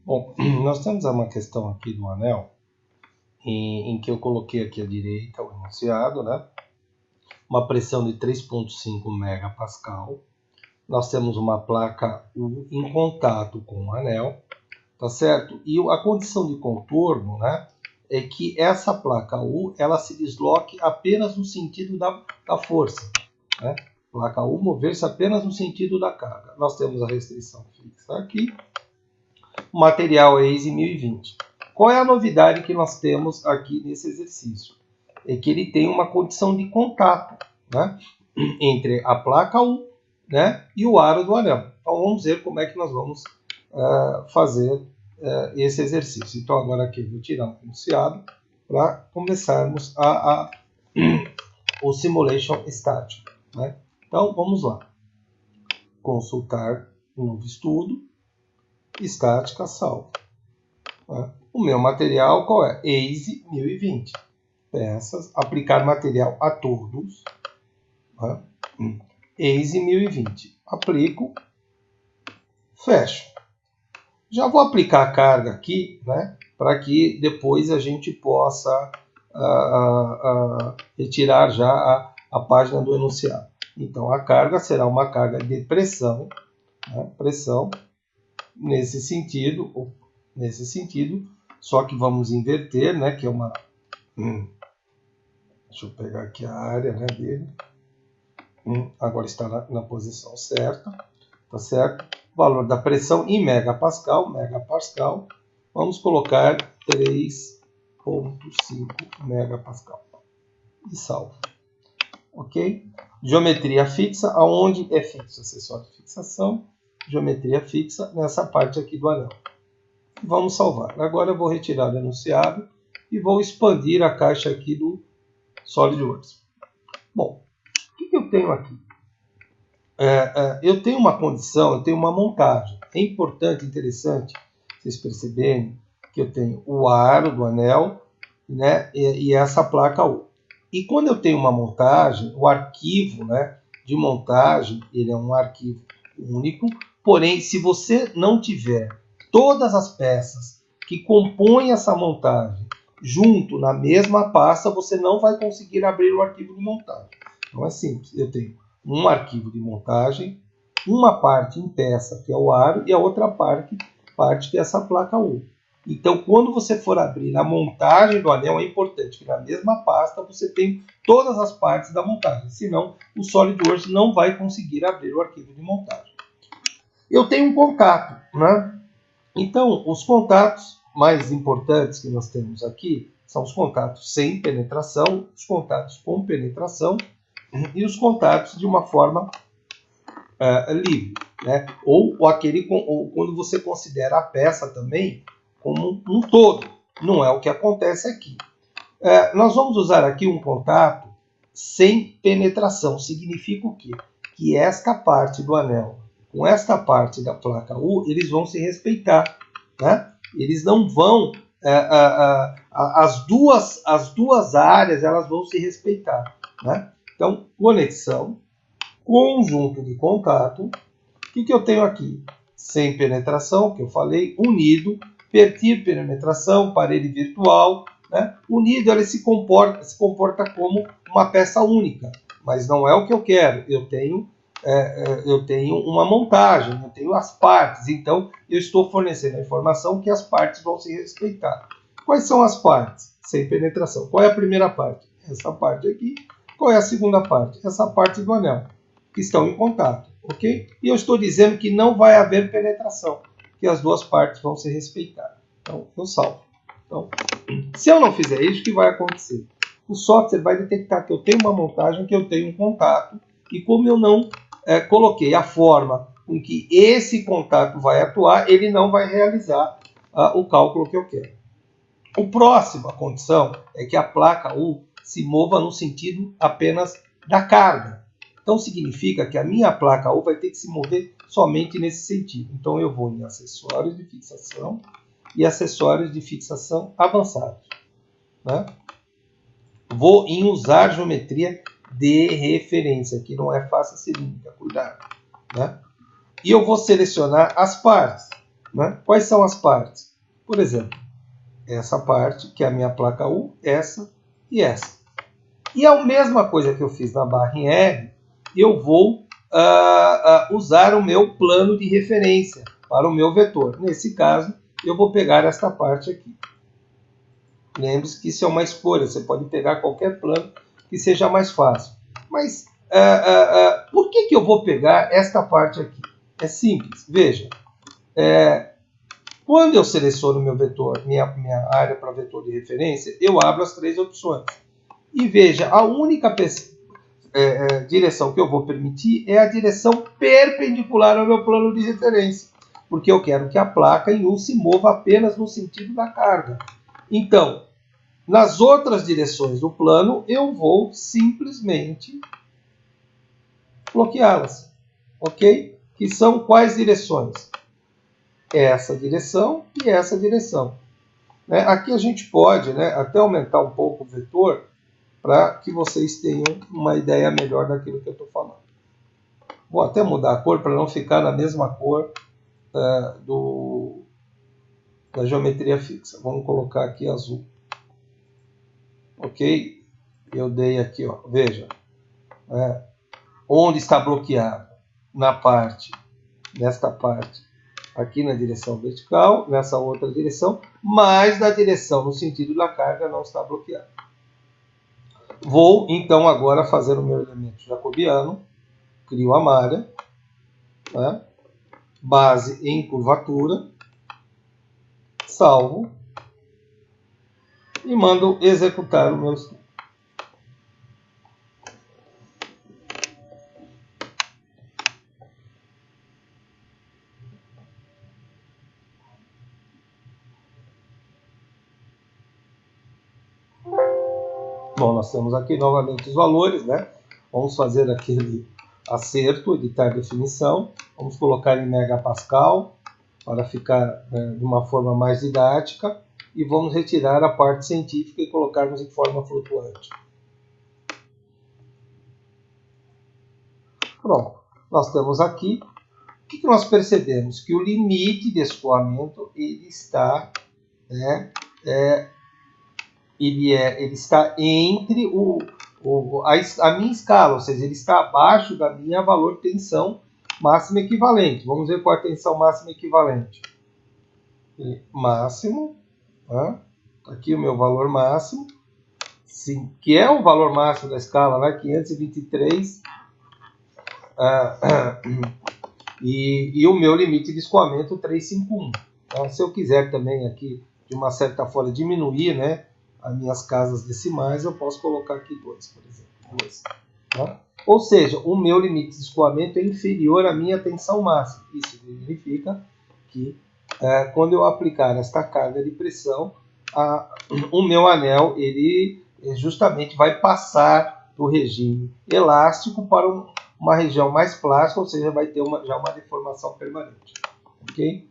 Bom, nós temos uma questão aqui do anel, em que eu coloquei aqui à direita o enunciado, né? Uma pressão de 3,5 megapascal. Nós temos uma placa U em contato com o anel, tá certo? E a condição de contorno, né, é que essa placa U ela se desloque apenas no sentido da força, né? Placa U mover-se apenas no sentido da carga. Nós temos a restrição fixa aqui. O material é ASE 1020. Qual é a novidade que nós temos aqui nesse exercício? É que ele tem uma condição de contato, né, entre a placa U, né, e o aro do anel. Então vamos ver como é que nós vamos fazer esse exercício. Então agora aqui eu vou tirar o enunciado para começarmos o simulation estático, né? Então vamos lá. Consultar um novo estudo. Estática salvo. O meu material qual é? ASE 1020. Peças, aplicar material a todos. ASE 1020. Aplico, fecho. Já vou aplicar a carga aqui, né, para que depois a gente possa retirar já a página do enunciado. Então a carga será uma carga de pressão, né, pressão nesse sentido, só que vamos inverter, né, que é uma... Deixa eu pegar aqui a área, né, dele. Agora está na posição certa, tá certo? O valor da pressão em megapascal, vamos colocar 3,5 megapascal. E salvo. Ok? Geometria fixa, aonde é fixo? Acessório de fixação, geometria fixa nessa parte aqui do anel. Vamos salvar. Agora eu vou retirar o enunciado e vou expandir a caixa aqui do SolidWorks. Bom, o que eu tenho aqui? Eu tenho uma condição, eu tenho uma montagem. É importante, interessante, vocês perceberem que eu tenho o aro do anel, né, e essa placa U. E quando eu tenho uma montagem, o arquivo, né, de montagem, ele é um arquivo único, porém, se você não tiver todas as peças que compõem essa montagem junto na mesma pasta, você não vai conseguir abrir o arquivo de montagem. Então é simples, eu tenho um arquivo de montagem, uma parte em peça, que é o aro, e a outra parte que é essa placa U. Então, quando você for abrir a montagem do anel, é importante que na mesma pasta você tenha todas as partes da montagem, senão o SolidWorks não vai conseguir abrir o arquivo de montagem. Eu tenho um contato, né? Então, os contatos mais importantes que nós temos aqui são os contatos sem penetração, os contatos com penetração e os contatos de uma forma livre, né? Ou quando você considera a peça também como um todo. Não é o que acontece aqui. Nós vamos usar aqui um contato sem penetração. Significa o quê? Que esta parte do anel com esta parte da placa U, eles vão se respeitar, né? Eles não vão... as duas áreas elas vão se respeitar, né? Então, conexão, conjunto de contato. O que eu tenho aqui? Sem penetração, que eu falei, unido, pertir penetração, parede virtual, né? Unido, ele se comporta como uma peça única, mas não é o que eu quero. Eu tenho uma montagem, eu tenho as partes, então eu estou fornecendo a informação que as partes vão se respeitar. Quais são as partes? Sem penetração. Qual é a primeira parte? Essa parte aqui. Qual é a segunda parte? Essa parte do anel, que estão em contato, ok? E eu estou dizendo que não vai haver penetração, que as duas partes vão se respeitar. Então, eu salvo. Então, se eu não fizer isso, o que vai acontecer? O software vai detectar que eu tenho uma montagem, que eu tenho um contato, e como eu não coloquei a forma com que esse contato vai atuar, ele não vai realizar o cálculo que eu quero. A próxima condição é que a placa U se mova no sentido apenas da carga. Então significa que a minha placa U vai ter que se mover somente nesse sentido. Então eu vou em acessórios de fixação e acessórios de fixação avançados, né? Vou em usar geometria de referência, que não é face cilíndrica, cuidado, né? E eu vou selecionar as partes. né? Quais são as partes? Por exemplo, essa parte, que é a minha placa U, essa e essa. E a mesma coisa que eu fiz na barra em R, eu vou usar o meu plano de referência para o meu vetor. Nesse caso, eu vou pegar esta parte aqui. Lembre-se que isso é uma escolha, você pode pegar qualquer plano que seja mais fácil. Mas por que eu vou pegar esta parte aqui? É simples, veja. Quando eu seleciono meu vetor, minha área para vetor de referência, eu abro as três opções. E veja, a única direção que eu vou permitir é a direção perpendicular ao meu plano de referência, porque eu quero que a placa em U se mova apenas no sentido da carga. Então, nas outras direções do plano, eu vou simplesmente bloqueá-las, ok? Que são quais direções? Essa direção e essa direção. Aqui a gente pode até aumentar um pouco o vetor para que vocês tenham uma ideia melhor daquilo que eu estou falando. Vou até mudar a cor para não ficar na mesma cor da geometria fixa. Vamos colocar aqui azul. Ok? Eu dei aqui, ó, veja. Onde está bloqueado? Nesta parte, aqui na direção vertical, nessa outra direção, mas na direção no sentido da carga não está bloqueado. Vou, então, agora fazer o meu elemento jacobiano, crio a malha, base em curvatura, salvo e mando executar o meu estudo. Bom, nós temos aqui novamente os valores, Vamos fazer aquele acerto, editar definição. Vamos colocar em megapascal para ficar de uma forma mais didática. E vamos retirar a parte científica e colocarmos em forma flutuante. Pronto, nós temos aqui. O que nós percebemos? Que o limite de escoamento ele está ele está entre a minha escala, ou seja, ele está abaixo da minha valor tensão máxima equivalente. Vamos ver qual é a tensão máxima equivalente. Máximo, aqui o meu valor máximo, sim, que é o valor máximo da escala, 523, e o meu limite de escoamento 351. Se eu quiser também aqui, de uma certa forma, diminuir, as minhas casas decimais, eu posso colocar aqui 2, por exemplo. 2, Ou seja, o meu limite de escoamento é inferior à minha tensão máxima. Isso significa que quando eu aplicar esta carga de pressão, o meu anel ele justamente vai passar do regime elástico para uma região mais plástica, ou seja, vai ter já uma deformação permanente. Ok?